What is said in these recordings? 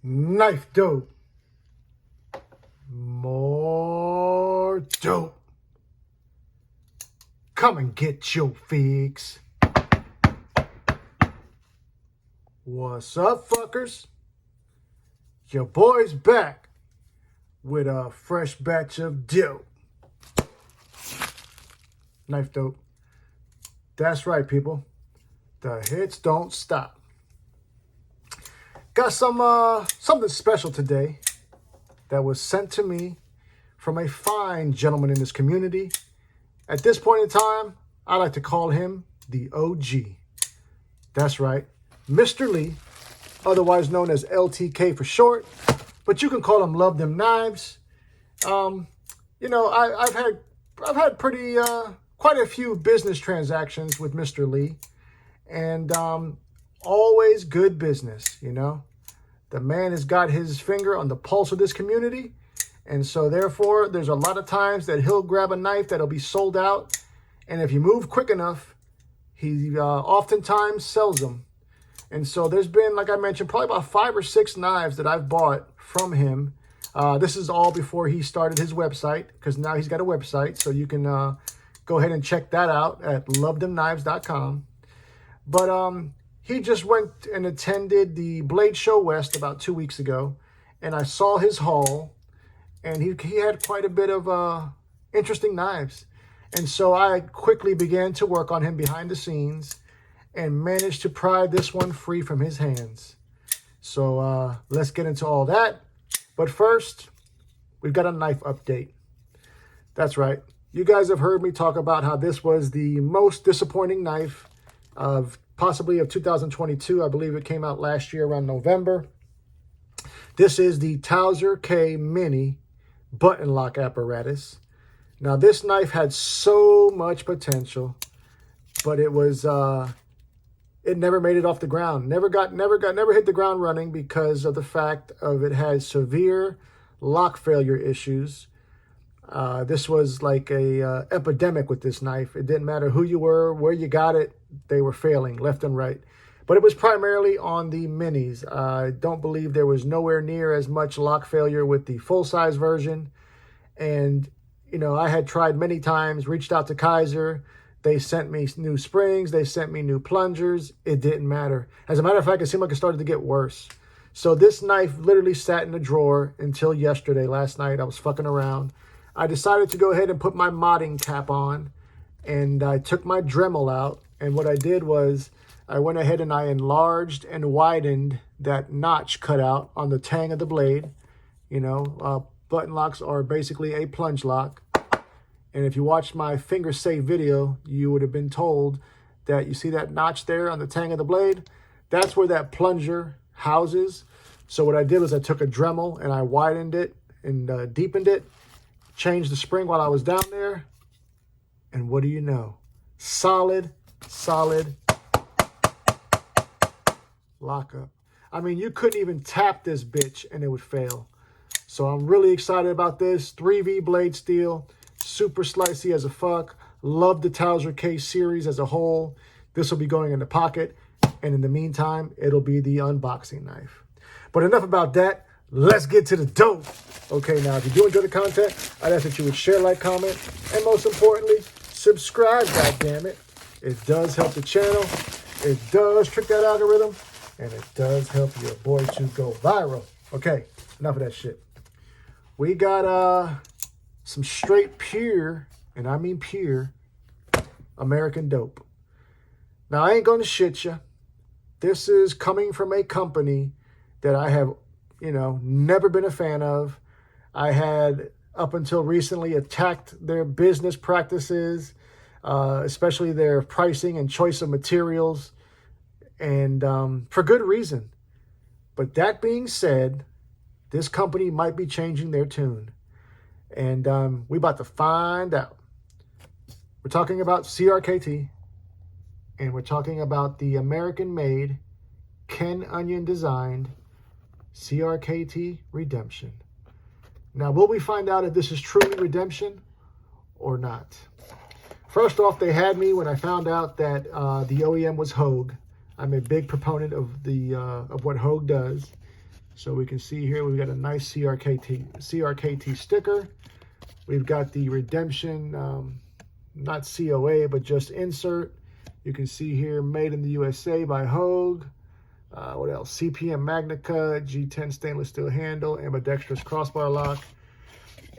Knifedope. More dope. Come and get your fix. What's up, fuckers? Your boy's back with a fresh batch of dope. Knifedope. That's right, people. The hits don't stop. Got something special today that was sent to me from a fine gentleman in this community. At this point in time, I like to call him the OG. That's right, Mr. Lee, otherwise known as LTK for short, but you can call him Love Them Knives. I've had quite a few business transactions with Mr. Lee, and always good business, you know. The man has got his finger on the pulse of this community, and so therefore there's a lot of times that he'll grab a knife that'll be sold out, and if you move quick enough, he oftentimes sells them. And so there's been, like I mentioned, probably about 5 or 6 knives that I've bought from him. This is all before he started his website, because now he's got a website, so you can go ahead and check that out at lovedomknives.com. But he just went and attended the Blade Show West about 2 weeks ago, and I saw his haul, and he had quite a bit of interesting knives. And so I quickly began to work on him behind the scenes and managed to pry this one free from his hands. So let's get into all that. But first, we've got a knife update. That's right. You guys have heard me talk about how this was the most disappointing knife of possibly of 2022. I believe it came out last year around November. This is the CRKT Mini button lock apparatus. Now, this knife had so much potential, but it was it never made it off the ground. Never hit the ground running because of the fact of it had severe lock failure issues. This was like a epidemic with this knife. It didn't matter who you were, where you got it, they were failing left and right. But it was primarily on the minis. I don't believe there was nowhere near as much lock failure with the full-size version. And, you know, I had tried many times, reached out to Kaiser. They sent me new springs. They sent me new plungers. It didn't matter. As a matter of fact, it seemed like it started to get worse. So this knife literally sat in a drawer until yesterday. Last night, I was fucking around. I decided to go ahead and put my modding cap on, and I took my Dremel out. And what I did was I went ahead and I enlarged and widened that notch cutout on the tang of the blade. You know, button locks are basically a plunge lock. And if you watched my finger safe video, you would have been told that you see that notch there on the tang of the blade? That's where that plunger houses. So what I did was I took a Dremel and I widened it and deepened it, changed the spring while I was down there. And what do you know? Solid lockup. I mean, you couldn't even tap this bitch and it would fail. So I'm really excited about this. 3V blade steel. Super slicey as a fuck. Love the CRKT series as a whole. This will be going in the pocket. And in the meantime, it'll be the unboxing knife. But enough about that. Let's get to the dope. Okay, now, if you do enjoy the content, I'd ask that you would share, like, comment, and most importantly, subscribe, goddammit. It does help the channel. It does trick that algorithm. And it does help your boy to go viral. Okay, enough of that shit. We got some straight pure, and I mean pure, American dope. Now, I ain't going to shit you. This is coming from a company that I have, you know, never been a fan of. I had, up until recently, attacked their business practices, especially their pricing and choice of materials, and for good reason. But that being said, this company might be changing their tune. And we about to find out. We're talking about CRKT, and we're talking about the American-made, Ken Onion designed CRKT Redemption. Now, will we find out if this is truly redemption or not? First off, they had me when I found out that the OEM was Hogue. I'm a big proponent of the of what Hogue does. So we can see here we've got a nice CRKT sticker. We've got the redemption, not COA, but just insert. You can see here, made in the USA by Hogue. What else? CPM Magna Cut, G10 stainless steel handle, ambidextrous crossbar lock.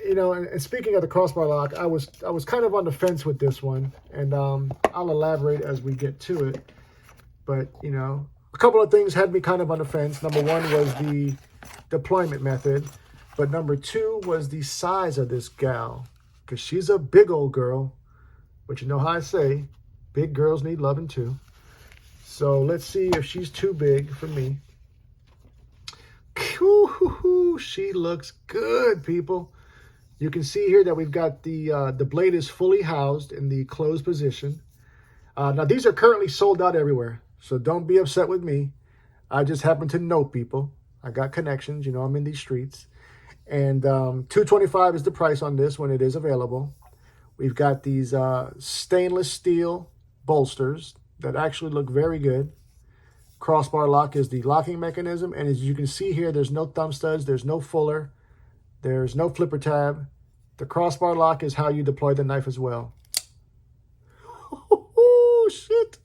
You know, and speaking of the crossbar lock, I was kind of on the fence with this one, and I'll elaborate as we get to it. But, you know, a couple of things had me kind of on the fence. Number one was the deployment method, but number two was the size of this gal, because she's a big old girl, but you know how I say, big girls need loving too. So let's see if she's too big for me. She looks good, people. You can see here that we've got the blade is fully housed in the closed position. Now, these are currently sold out everywhere, so don't be upset with me. I just happen to know people. I got connections, you know, I'm in these streets. And $225 is the price on this when it is available. We've got these stainless steel bolsters that actually look very good. Crossbar lock is the locking mechanism. And as you can see here, there's no thumb studs, there's no fuller, there's no flipper tab. The crossbar lock is how you deploy the knife as well. Oh, shit.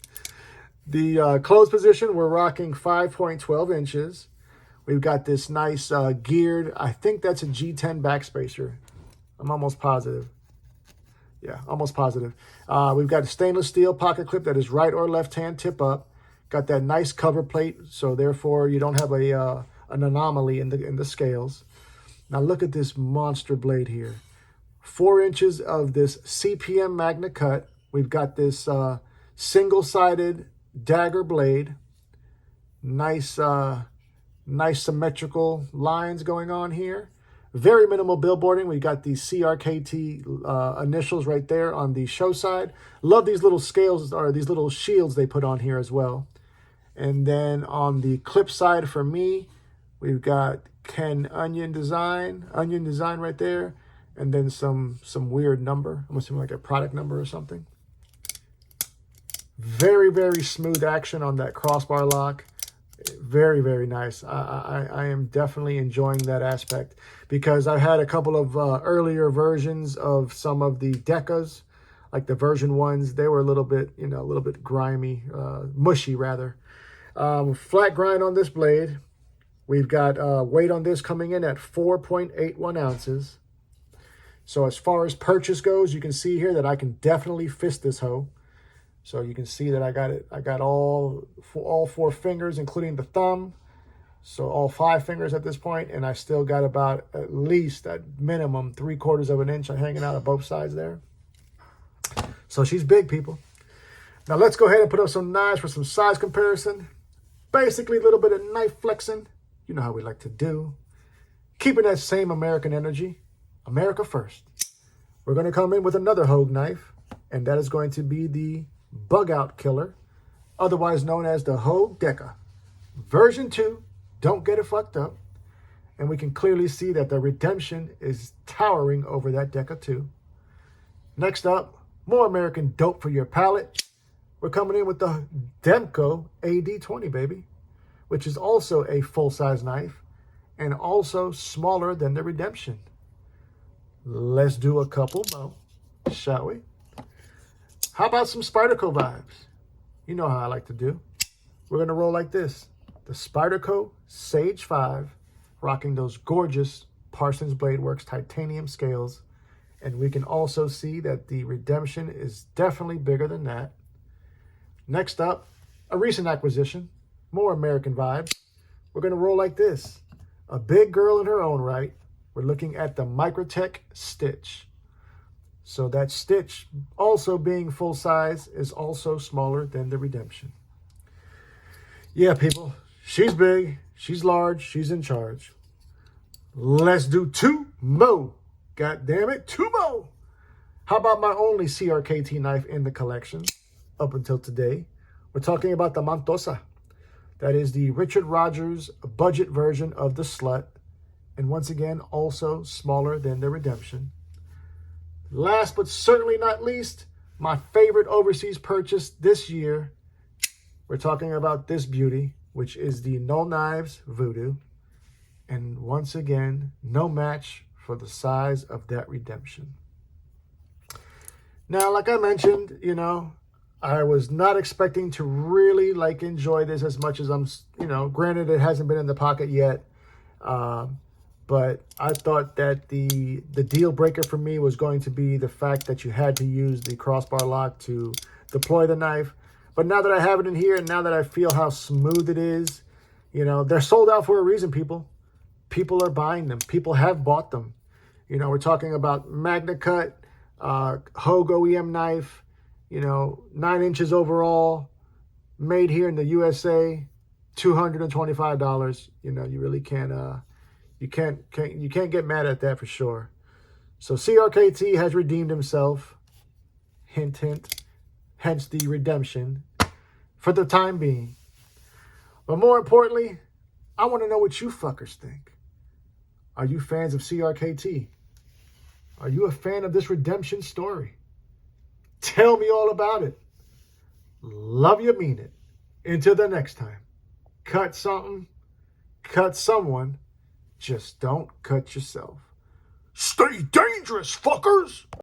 The closed position, we're rocking 5.12 inches. We've got this nice geared, I think that's a G10 backspacer. I'm almost positive. Yeah, almost positive. We've got a stainless steel pocket clip that is right or left hand tip up. Got that nice cover plate, so therefore you don't have an anomaly in the scales. Now look at this monster blade here. 4 inches of this CPM Magna Cut. We've got this single-sided dagger blade. Nice symmetrical lines going on here. Very minimal billboarding. We got the CRKT initials right there on the show side. Love these little scales, or these little shields they put on here as well. And then on the clip side for me, we've got Ken Onion design right there. And then some weird number. I'm assuming like a product number or something. Very, very smooth action on that crossbar lock. Very, very nice. I am definitely enjoying that aspect, because I had a couple of earlier versions of some of the Decas, like the version 1s. They were a little bit, you know, a little bit grimy, mushy rather. Flat grind on this blade. We've got weight on this coming in at 4.81 ounces. So as far as purchase goes, you can see here that I can definitely fist this hoe. So you can see that I got it. I got all 4 fingers, including the thumb. So all 5 fingers at this point, and I still got about at least at minimum 3/4 of an inch hanging out of both sides there. So she's big, people. Now let's go ahead and put up some knives for some size comparison. Basically, a little bit of knife flexing. You know how we like to do. Keeping that same American energy. America first. We're going to come in with another Hogue knife, and that is going to be the Bug Out Killer, otherwise known as the Hogue Deca. Version 2, don't get it fucked up. And we can clearly see that the redemption is towering over that Deca 2. Next up, more American dope for your palate. We're coming in with the Demko AD20, baby, which is also a full-size knife and also smaller than the redemption. Let's do a couple more, shall we? How about some Spyderco vibes? You know how I like to do. We're going to roll like this. The Spyderco Sage 5, rocking those gorgeous Parsons Blade Works titanium scales. And we can also see that the redemption is definitely bigger than that. Next up, a recent acquisition, more American vibes. We're going to roll like this. A big girl in her own right. We're looking at the Microtech Stitch. So that Stitch, also being full size, is also smaller than the redemption. Yeah, people, she's big, she's large, she's in charge. Let's do 2 more. God damn it, 2 more. How about my only CRKT knife in the collection up until today? We're talking about the Mantosa. That is the Richard Rogers budget version of the Slut. And once again, also smaller than the redemption. Last but certainly not least, my favorite overseas purchase this year. We're talking about this beauty, which is the No Knives Voodoo. And once again, no match for the size of that redemption. Now, like I mentioned, I was not expecting to really enjoy this as much as I'm, granted it hasn't been in the pocket yet. But I thought that the deal breaker for me was going to be the fact that you had to use the crossbar lock to deploy the knife. But now that I have it in here and now that I feel how smooth it is, they're sold out for a reason, people. People are buying them. People have bought them. We're talking about Magna Cut, Hogue OEM knife, 9 inches overall, made here in the USA, $225. You really can't, you can't get mad at that for sure. So CRKT has redeemed himself. Hint, hint. Hence the redemption for the time being. But more importantly, I want to know what you fuckers think. Are you fans of CRKT? Are you a fan of this redemption story? Tell me all about it. Love you, mean it. Until the next time. Cut something. Cut someone. Just don't cut yourself. Stay dangerous, fuckers!